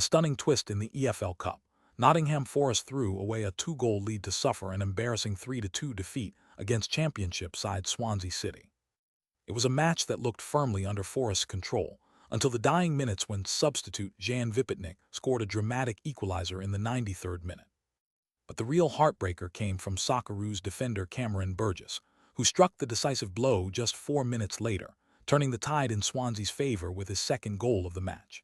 a stunning twist in the EFL Cup. Nottingham Forest threw away a 2-goal lead to suffer an embarrassing 3-2 defeat against championship side Swansea City. It was a match that looked firmly under Forest's control, until the dying minutes when substitute Žan Vipotnik scored a dramatic equaliser in the 93rd minute. But the real heartbreaker came from Socceroos defender Cameron Burgess, who struck the decisive blow just 4 minutes later, turning the tide in Swansea's favour with his second goal of the match.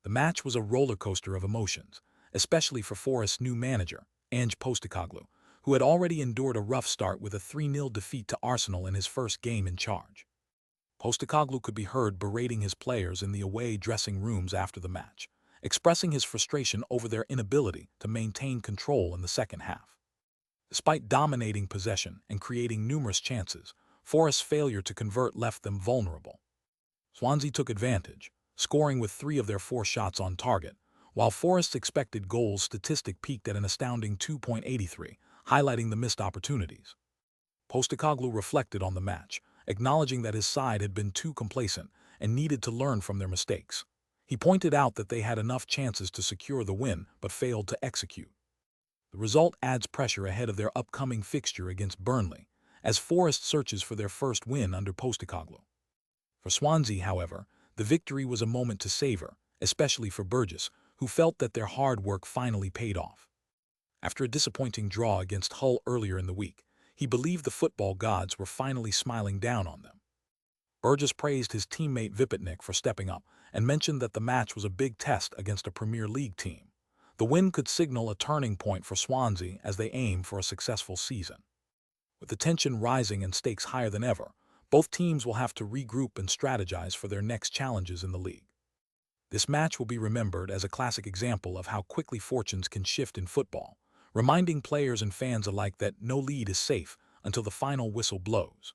The match was a rollercoaster of emotions, especially for Forest's new manager, Ange Postecoglou, who had already endured a rough start with a 3-0 defeat to Arsenal in his first game in charge. Postecoglou could be heard berating his players in the away dressing rooms after the match, expressing his frustration over their inability to maintain control in the second half. Despite dominating possession and creating numerous chances, Forest's failure to convert left them vulnerable. Swansea took advantage, scoring with 3 of their 4 shots on target, while Forest's expected goals statistic peaked at an astounding 2.83, highlighting the missed opportunities. Postecoglou reflected on the match, acknowledging that his side had been too complacent and needed to learn from their mistakes. He pointed out that they had enough chances to secure the win but failed to execute. The result adds pressure ahead of their upcoming fixture against Burnley, as Forest searches for their first win under Postecoglou. For Swansea, however, the victory was a moment to savor, especially for Burgess, who felt that their hard work finally paid off. After a disappointing draw against Hull earlier in the week, he believed the football gods were finally smiling down on them. Burgess praised his teammate Vipotnik for stepping up and mentioned that the match was a big test against a Premier League team. The win could signal a turning point for Swansea as they aim for a successful season. With the tension rising and stakes higher than ever, both teams will have to regroup and strategize for their next challenges in the league. This match will be remembered as a classic example of how quickly fortunes can shift in football, reminding players and fans alike that no lead is safe until the final whistle blows.